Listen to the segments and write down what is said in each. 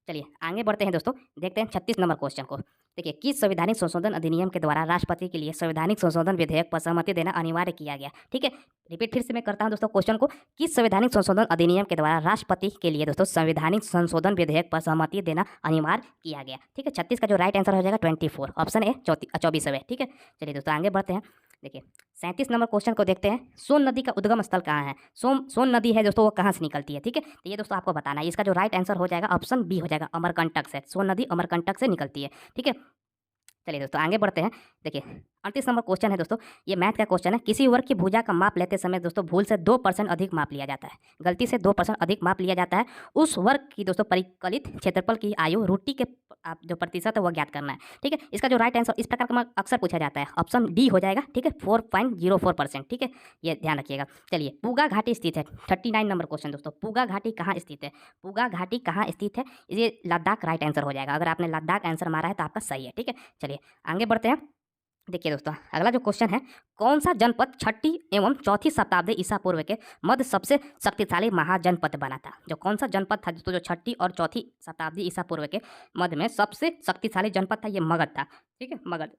चलिए आगे बढ़ते हैं दोस्तों, देखते हैं 36 नंबर क्वेश्चन को। देखिए, किस संवैधानिक संशोधन अधिनियम के द्वारा राष्ट्रपति के लिए संवैधानिक संशोधन विधेयक पर सहमति देना अनिवार्य किया गया? ठीक है, रिपीट फिर से मैं करता हूं दोस्तों क्वेश्चन को। किस संवैधानिक संशोधन अधिनियम के द्वारा राष्ट्रपति के लिए दोस्तों संवैधानिक संशोधन विधेयक पर सहमति देना अनिवार्य किया गया? ठीक है, 36 का जो राइट आंसर हो जाएगा 24, ऑप्शन ए 24 है। ठीक है, चलिए दोस्तों आगे बढ़ते हैं। देखिए 37 नंबर क्वेश्चन को देखते हैं। सोन नदी का उद्गम स्थल कहाँ है? सोन नदी है दोस्तों, वो कहाँ से निकलती है? ठीक है, तो ये दोस्तों आपको बताना है। इसका जो राइट आंसर हो जाएगा ऑप्शन बी हो जाएगा, अमरकंटक से। सोन नदी अमरकंटक से निकलती है। ठीक है, चलिए दोस्तों आगे बढ़ते हैं। देखिए 38 नंबर क्वेश्चन है दोस्तों, ये मैथ का क्वेश्चन है। किसी वर्ग की भुजा का माप लेते समय दोस्तों भूल से 2% अधिक माप लिया जाता है, गलती से 2% अधिक माप लिया जाता है। उस वर्ग की दोस्तों परिकलित क्षेत्रफल की आयु रोटी के आप जो प्रतिशत है वो ज्ञात करना है। ठीक है, इसका जो राइट आंसर इस प्रकार का अक्सर पूछा जाता है, ऑप्शन डी हो जाएगा। ठीक है, 4.04%। ठीक है, ये ध्यान रखिएगा। चलिए, पूगा घाटी स्थित है। 39 नंबर क्वेश्चन दोस्तों, पूगा घाटी कहाँ स्थित है? पूगा घाटी कहाँ स्थित है? ये लद्दाख राइट आंसर हो जाएगा। अगर आपने लद्दाख आंसर मारा है तो आपका सही है। ठीक है, चलिए आगे बढ़ते हैं। देखिए दोस्तों, अगला जो क्वेश्चन है, कौन सा जनपद 6ठी एवं 4थी शताब्दी ईसा पूर्व के मध्य सबसे शक्तिशाली महाजनपद बना था? जो कौन सा जनपद था दोस्तों जो 6ठी और 4थी शताब्दी ईसा पूर्व के मध्य में सबसे शक्तिशाली जनपद था? ये मगध था। ठीक है, मगध।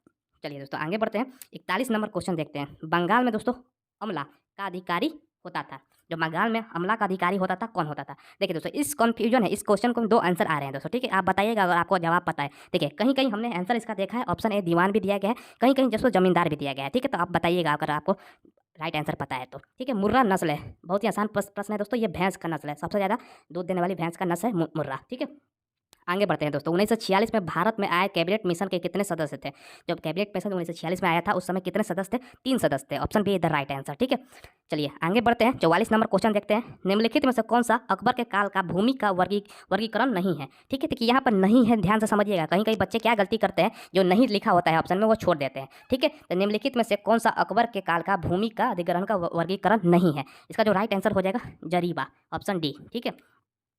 चलिए दोस्तों आगे बढ़ते हैं। 41 नंबर क्वेश्चन देखते हैं। बंगाल में दोस्तों अमला का अधिकारी होता था। जो बंगाल में अमला का अधिकारी होता था, कौन होता था? देखिए दोस्तों, इस कंफ्यूजन है, इस क्वेश्चन को 2 आंसर आ रहे हैं दोस्तों। ठीक है, आप बताइएगा अगर आपको जवाब पता है। देखिए कहीं कहीं हमने आंसर इसका देखा है, ऑप्शन ए दीवान भी दिया गया है, कहीं कहीं दोस्तों जमींदार भी दिया गया है। ठीक है, तो आप बताइएगा अगर आपको राइट आंसर पता है तो। ठीक है, मुर्रा नस्ल है, बहुत ही आसान प्रश्न है दोस्तों। ये भैंस का नस्ल है, सबसे ज़्यादा दूध देने वाली भैंस का नस्ल है मुर्रा। ठीक है, आगे बढ़ते हैं दोस्तों। 1946 में भारत में आए कैबिनेट मिशन के कितने सदस्य थे? जब कैबिनेट मिशन 1946 में आया था उस समय कितने सदस्य थे? 3 सदस्य थे। Option B is the right answer. ठीक है, चलिए आगे बढ़ते हैं। 44 नंबर क्वेश्चन देखते हैं। निम्नलिखित में से कौन सा अकबर के काल का भूमि का वर्गीकरण नहीं है? ठीक है, देखिए यहाँ पर नहीं है, ध्यान से समझिएगा। कहीं कहीं बच्चे क्या गलती करते हैं, जो नहीं लिखा होता है ऑप्शन में वो छोड़ देते हैं। ठीक है, तो निम्नलिखित में से कौन सा अकबर के काल का भूमि का अधिग्रहण का वर्गीकरण नहीं है? इसका जो राइट आंसर हो जाएगा जरीबा, ऑप्शन डी। ठीक है,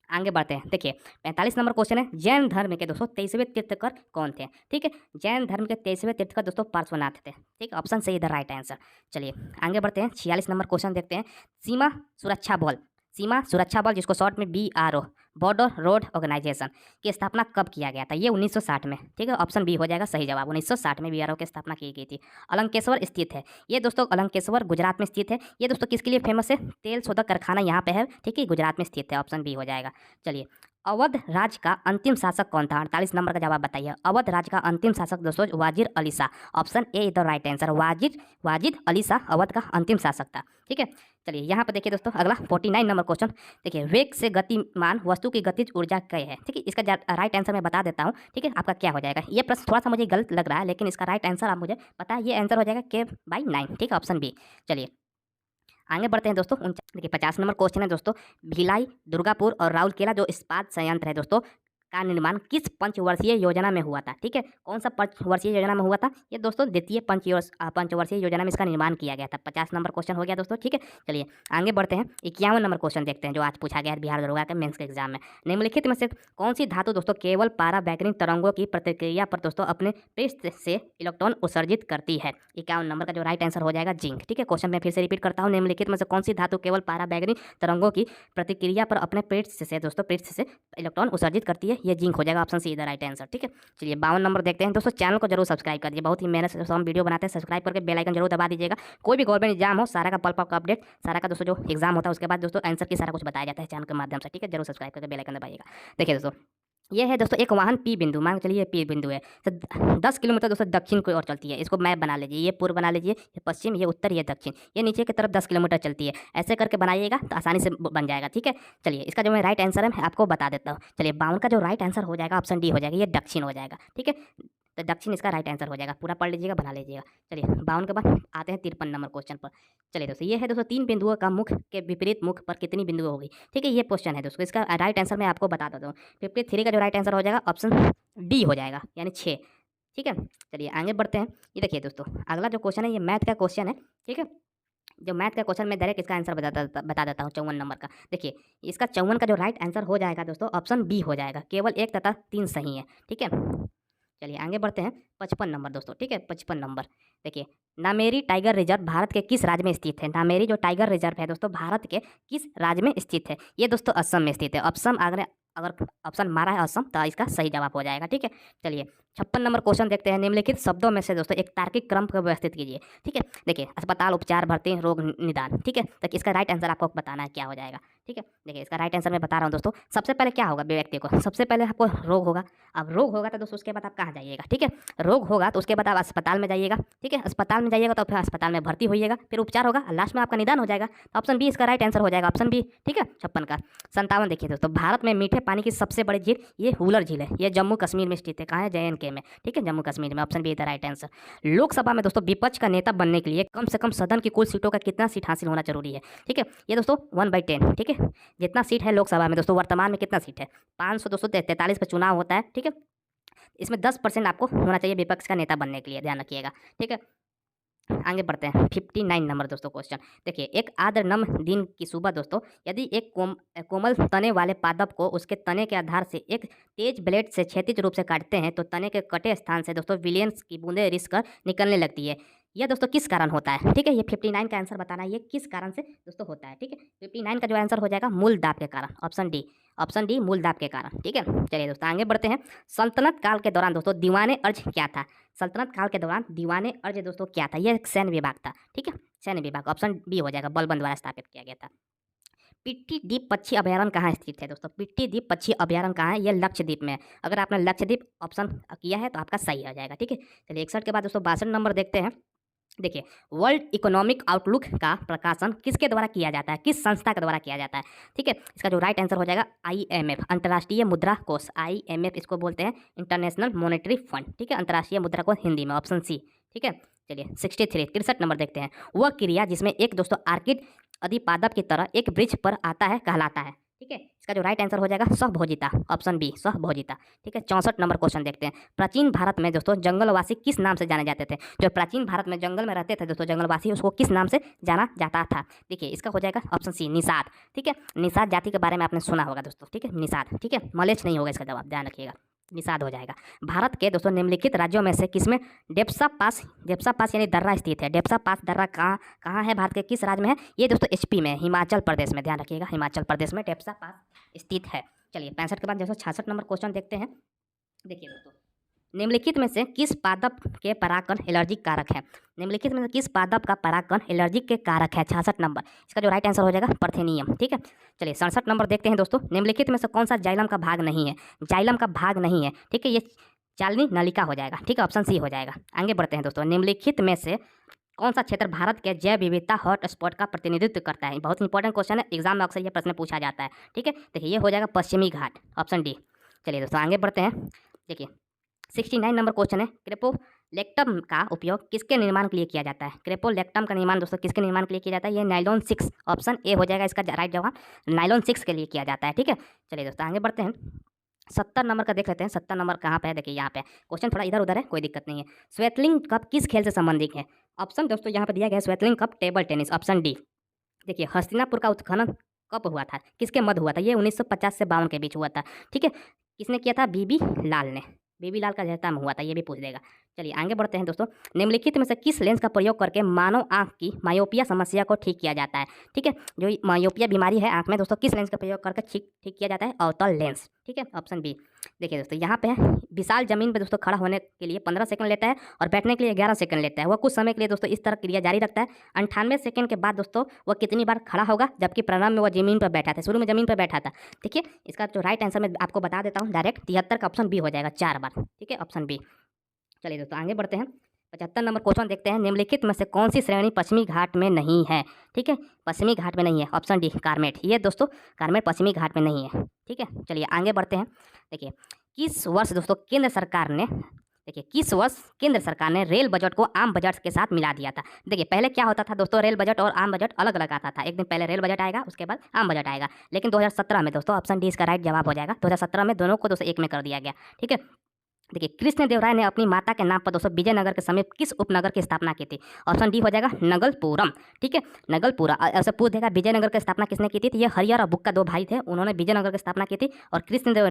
आगे बढ़ते हैं। देखिए 45 नंबर क्वेश्चन है। जैन धर्म के दोस्तों 23वें तीर्थकर कौन थे? ठीक है, जैन धर्म के 23वें तीर्थकर दोस्तों पार्श्वनाथ थे। ठीक है, ऑप्शन सही द राइट आंसर। चलिए आगे बढ़ते हैं। 46 नंबर क्वेश्चन देखते हैं। सीमा सुरक्षा बल, सीमा सुरक्षा बल जिसको शॉर्ट में BRO, बॉर्डर रोड ऑर्गेनाइजेशन की स्थापना कब किया गया था? ये 1960 में। ठीक है, ऑप्शन बी हो जाएगा सही जवाब। 1960 में BRO की स्थापना की गई थी। अलंकेश्वर स्थित है ये दोस्तों, अलंकेश्वर गुजरात में स्थित है। ये दोस्तों किसके लिए फेमस है? तेल शोधक कारखाना यहाँ पे है। ठीक है, गुजरात में स्थित है, ऑप्शन बी हो जाएगा। चलिए, अवध राज्य का अंतिम शासक कौन था? 48 नंबर का जवाब बताइए। अवध राज्य का अंतिम शासक दोस्तों Wajid Ali Shah, option A is the right answer. Wajid Ali Shah Awadh का अंतिम शासक था। ठीक है, चलिए यहाँ पर देखिए दोस्तों अगला 49 नंबर क्वेश्चन। देखिए, वेग से गतिमान वस्तु की गतिज ऊर्जा क्या है? ठीक है, इसका राइट आंसर मैं बता देता हूँ। ठीक है, आपका क्या हो जाएगा? ये प्रश्न थोड़ा सा मुझे गलत लग रहा है, लेकिन इसका राइट आंसर आप मुझे पता है। ये आंसर हो जाएगा K/9। ठीक है, ऑप्शन बी। चलिए आगे बढ़ते हैं दोस्तों। देखिए 50 नंबर क्वेश्चन है दोस्तों। भिलाई, दुर्गापुर और राउरकेला जो इस्पात संयंत्र है दोस्तों का निर्माण किस पंचवर्षीय योजना में हुआ था? ठीक है, कौन सा पंचवर्षीय योजना में हुआ था? ये दोस्तों द्वितीय पंचवर्षीय योजना में इसका निर्माण किया गया था। 50 नंबर क्वेश्चन हो गया दोस्तों। ठीक है, चलिए आगे बढ़ते हैं। 51 नंबर क्वेश्चन देखते हैं जो आज पूछा गया है बिहार दरोगा के मेंस के एग्जाम में। निम्नलिखित में से कौन सी धातु दोस्तों केवल पाराबैंगनी तरंगों की प्रतिक्रिया पर दोस्तों अपने पृष्ठ से इलेक्ट्रॉन उत्सर्जित करती है? 51 नंबर का जो राइट आंसर हो जाएगा जिंक। ठीक है, क्वेश्चन मैं फिर से रिपीट करता हूँ। निम्नलिखित में से कौन सी धातु केवल पाराबैंगनी तरंगों की प्रतिक्रिया पर अपने पृष्ठ से दोस्तों पृष्ठ से इलेक्ट्रॉन उत्सर्जित करती है? ये जिंक हो जाएगा, option C is the right answer. ठीक है, चलिए 52 नंबर देखते हैं दोस्तों। चैनल को जरूर सब्सक्राइब कर दीजिए, बहुत ही मेहनत से हम वीडियो बनाते हैं। सब्सक्राइब करके बेल आइकन जरूर दबा दीजिएगा। कोई भी गवर्नमेंट एग्जाम हो, सारा का पल का अपडेट, सारा का दोस्तों जो एग्जाम होता है उसके बाद दोस्तों आंसर की सारा कुछ बताया जाता है चैनल के माध्यम से। ठीक है, जरूर सब्सक्राइब करके बेल आइकन दबाइएगा। देखिए दोस्तों, ये है दोस्तों एक वाहन P बिंदु, मान के चलिए P बिंदु है तो 10 किलोमीटर दोस्तों दक्षिण की ओर चलती है। इसको मैप बना लीजिए, ये पूर्व बना लीजिए, ये पश्चिम, ये उत्तर, ये दक्षिण, ये नीचे की तरफ 10 किलोमीटर चलती है। ऐसे करके बनाइएगा तो आसानी से बन जाएगा। ठीक है, चलिए इसका जो मैं राइट आंसर है मैं आपको बता देता हूँ। चलिए 52 का जो राइट आंसर हो जाएगा ऑप्शन डी हो जाएगा, ये दक्षिण हो जाएगा। ठीक है, तो दक्षिण इसका राइट आंसर हो जाएगा। पूरा पढ़ लीजिएगा, बना लीजिएगा। चलिए 52 के बाद आते हैं 53 नंबर क्वेश्चन पर। चलिए दोस्तों, ये है दोस्तों 3 बिंदुओं का मुख के विपरीत मुख पर कितनी बिंदुएं होगी? ठीक है, ये क्वेश्चन है दोस्तों। इसका राइट आंसर मैं आपको बता देता हूँ। 53 का जो राइट आंसर हो जाएगा ऑप्शन डी हो जाएगा, यानी 6। ठीक है, चलिए आगे बढ़ते हैं। ये देखिए दोस्तों अगला जो क्वेश्चन है ये मैथ का क्वेश्चन है। ठीक है, जो मैथ का क्वेश्चन मैं डायरेक्ट इसका आंसर बता देता हूँ। 54 नंबर का देखिए, इसका 54 का जो राइट आंसर हो जाएगा दोस्तों ऑप्शन बी हो जाएगा। केवल 1 तथा 3 सही है। ठीक है, चलिए आगे बढ़ते हैं। 55 नंबर दोस्तों। ठीक है, 55 नंबर देखिए, नामेरी टाइगर रिजर्व भारत के किस राज्य में स्थित है? नामेरी जो टाइगर रिजर्व है दोस्तों भारत के किस राज्य में स्थित है? ये दोस्तों असम में स्थित है। अगर ऑप्शन मारा है असम तो इसका सही जवाब हो जाएगा। ठीक है, चलिए 56 नंबर क्वेश्चन देखते हैं। निम्नलिखित शब्दों में से दोस्तों एक तार्किक क्रम को व्यवस्थित कीजिए। ठीक है, देखिए अस्पताल, उपचार, भर्ती, रोग निदान। ठीक है, तो इसका राइट आंसर आपको बताना है क्या हो जाएगा। ठीक है, देखिए इसका राइट आंसर मैं बता रहा हूँ दोस्तों। सबसे पहले क्या होगा व्यक्ति को, सबसे पहले आपको रोग होगा। अब रोग होगा तो दोस्तों उसके बाद आप कहाँ जाइएगा। ठीक है, रोग होगा तो उसके बाद आप अस्पताल में जाइएगा। ठीक है, अस्पताल में जाइएगा तो फिर अस्पताल में भर्ती होइएगा, फिर उपचार होगा, लास्ट में आपका निदान हो जाएगा। तो ऑप्शन बी इसका राइट आंसर हो जाएगा, ऑप्शन बी। ठीक है, 56 का 57 देखिए दोस्तों, भारत में मीठे पानी की सबसे बड़ी झील ये हुलर झील है। ये जम्मू कश्मीर में स्थित है। कहाँ है, JNK में। ठीक है, जम्मू कश्मीर में, option be the right answer. Lok Sabha में दोस्तों विपक्ष का नेता बनने के लिए कम से कम सदन की कुल सीटों का कितना सीट हासिल होना जरूरी है। ठीक है, ये दोस्तों 1/10। ठीक है, जितना सीट है लोकसभा में दोस्तों वर्तमान में कितना सीट है, 543 पे चुनाव होता है। ठीक है, इसमें 10% आपको होना चाहिए विपक्ष का नेता बनने के लिए, ध्यान रखिएगा। ठीक है, आगे बढ़ते हैं 59 नंबर दोस्तों क्वेश्चन। देखिए, एक आर्द्र नम दिन की सुबह दोस्तों, यदि एक कोमल तने वाले पादप को उसके तने के आधार से एक तेज ब्लेड से क्षैतिज रूप से काटते हैं तो तने के कटे स्थान से दोस्तों विलियंस की बूंदें रिस कर निकलने लगती है। यह दोस्तों किस कारण होता है। ठीक है, ये 59 का आंसर बताना है, ये किस कारण से दोस्तों होता है। ठीक है, 59 का जो आंसर हो जाएगा मूल दाब के कारण, ऑप्शन डी। ऑप्शन डी मूल दाब के कारण। ठीक है, चलिए दोस्तों आगे बढ़ते हैं। सल्तनत काल के दौरान दोस्तों दीवाने अर्ज क्या था। सल्तनत काल के दौरान दीवाने अर्ज दोस्तों क्या था, यह एक सैन्य विभाग था। ठीक है, सैन्य विभाग, ऑप्शन बी हो जाएगा, बलबन द्वारा स्थापित किया गया था। पिट्टी द्वीप पक्षी अभयारण्य कहाँ स्थित है दोस्तों, पिट्टी द्वीप पक्षी अभयारण्य कहाँ है, ये लक्षद्वीप में है। अगर आपने लक्षद्वीप ऑप्शन किया है तो आपका सही हो जाएगा। ठीक है, चलिए 61 के बाद दोस्तों 62 नंबर देखते हैं। देखिए, वर्ल्ड इकोनॉमिक आउटलुक का प्रकाशन किसके द्वारा किया जाता है, किस संस्था के द्वारा किया जाता है। ठीक है, इसका जो राइट आंसर हो जाएगा IMF, अंतर्राष्ट्रीय मुद्रा कोष। IMF इसको बोलते हैं, इंटरनेशनल मॉनेटरी फंड। ठीक है, अंतर्राष्ट्रीय मुद्रा कोष हिंदी में, ऑप्शन सी। ठीक है, चलिए 63 नंबर देखते हैं। वह क्रिया जिसमें एक दोस्तों आर्किड अधिपादप की तरह एक वृक्ष पर आता है कहलाता है। ठीक है, इसका जो राइट आंसर हो जाएगा सहभोजिता, ऑप्शन बी सहभोजिता। ठीक है, 64 नंबर क्वेश्चन देखते हैं। प्राचीन भारत में दोस्तों जंगलवासी किस नाम से जाने जाते थे। जो प्राचीन भारत में जंगल में रहते थे दोस्तों जंगलवासी, उसको किस नाम से जाना जाता था। देखिए, इसका हो जाएगा ऑप्शन सी निषाद। ठीक है, निषाद जाति के बारे में आपने सुना होगा दोस्तों। ठीक है, निषाद। ठीक है, मलेच्छ नहीं होगा इसका जवाब, ध्यान रखिएगा, निषाद हो जाएगा। भारत के दोस्तों निम्नलिखित राज्यों में से किसमें डेप्सा पास यानी दर्रा स्थित है। डेप्सा पास दर्रा कहाँ है, भारत के किस राज्य में है, ये दोस्तों HP में, हिमाचल प्रदेश में, ध्यान रखिएगा, हिमाचल प्रदेश में डेप्सा पास स्थित है। चलिए 65 के बाद दोस्तों 66 नंबर क्वेश्चन देखते हैं। देखिए दोस्तों, निम्नलिखित में से किस पादप के परागकण एलर्जिक कारक है। निम्नलिखित में से किस पादप का परागकण एलर्जिक के कारक है, 66 नंबर। इसका जो राइट आंसर हो जाएगा परथेनियम। ठीक है, चलिए 67 नंबर देखते हैं दोस्तों। निम्नलिखित में से कौन सा जाइलम का भाग नहीं है, जाइलम का भाग नहीं है। ठीक है, ये चालनी नलिका हो जाएगा। ठीक है, ऑप्शन सी हो जाएगा। आगे बढ़ते हैं दोस्तों। निम्नलिखित में से कौन सा क्षेत्र भारत के जैव विविधता हॉटस्पॉट का प्रतिनिधित्व करता है। बहुत इंपॉर्टेंट क्वेश्चन है, एग्जाम में अक्सर ये प्रश्न पूछा जाता है। ठीक है, देखिए ये हो जाएगा पश्चिमी घाट, ऑप्शन डी। चलिए दोस्तों आगे बढ़ते हैं। देखिए 69 नंबर क्वेश्चन है। क्रेपोलेक्टम का उपयोग किसके निर्माण के लिए किया जाता है। क्रेपोलेक्टम का निर्माण दोस्तों किसके निर्माण के लिए किया जाता है, ये नाइलॉन 6, ऑप्शन ए हो जाएगा इसका राइट जवाब, नाइलॉन 6 के लिए किया जाता है। ठीक है, चलिए दोस्तों आगे बढ़ते हैं। 70 नंबर का देख लेते हैं। 70 नंबर कहाँ पे है, देखिए यहाँ पे क्वेश्चन थोड़ा इधर उधर है, कोई दिक्कत नहीं है। स्वेटलिंग कप किस खेल से संबंधित है। ऑप्शन दोस्तों यहाँ पे दिया गया है Swaythling cup table tennis, option D. देखिए, हस्तिनापुर का उत्खनन कब हुआ था, किसके मध्य हुआ था, ये 1950 से 52 के बीच हुआ था। ठीक है, किसने किया था, बीबी लाल ने, बीबी लाल का जहता में हुआ था, ये भी पूछ देगा। चलिए आगे बढ़ते हैं दोस्तों। निम्नलिखित में से किस लेंस का प्रयोग करके मानव आंख की मायोपिया समस्या को ठीक किया जाता है। ठीक है, जो मायोपिया बीमारी है आंख में दोस्तों, किस लेंस का प्रयोग करके ठीक किया जाता है, अवतल लेंस। ठीक है, ऑप्शन बी। देखिए दोस्तों यहाँ पे है, विशाल जमीन पे दोस्तों खड़ा होने के लिए 15 सेकंड लेता है और बैठने के लिए 11 सेकंड लेता है। वह कुछ समय के लिए दोस्तों इस तरह क्रिया जारी रखता है। 98 सेकंड के बाद दोस्तों वह कितनी बार खड़ा होगा, जबकि प्रारंभ में वह जमीन पर बैठा था, शुरू में जमीन पर बैठा था। ठीक है, इसका जो राइट आंसर मैं आपको बता देता हूँ डायरेक्ट, 73 का ऑप्शन बी हो जाएगा, 4 बार। ठीक है, ऑप्शन बी। चलिए दोस्तों आगे बढ़ते हैं। 75 नंबर क्वेश्चन देखते हैं। निम्नलिखित में से कौन सी श्रेणी पश्चिमी घाट में नहीं है। ठीक है, पश्चिमी घाट में नहीं है, ऑप्शन डी कार्मेट। ये दोस्तों कार्मेट पश्चिमी घाट में नहीं है। ठीक है, चलिए आगे बढ़ते हैं। देखिए किस वर्ष दोस्तों केंद्र सरकार ने रेल बजट को आम बजट के साथ मिला दिया था। देखिए पहले क्या होता था दोस्तों, रेल बजट और आम बजट अलग अलग आता था। एक दिन पहले रेल बजट आएगा, उसके बाद आम बजट आएगा। लेकिन 2017 में दोस्तों, ऑप्शन डी इसका राइट जवाब हो जाएगा, 2017 में दोनों को दोस्तों एक में कर दिया गया। ठीक है, देखिए कृष्णदेवराय ने अपनी माता के नाम पर दोस्तों विजयनगर के समीप किस उपनगर की स्थापना की थी। ऑप्शन डी हो जाएगा नगलपुरम। ठीक है, नगलपुरा। ऐसे पूछ देगा विजयनगर की स्थापना किसने की थी, तो ये हरिहर और बुक्का 2 भाई थे, उन्होंने विजयनगर की स्थापना की थी। और कृष्णदेव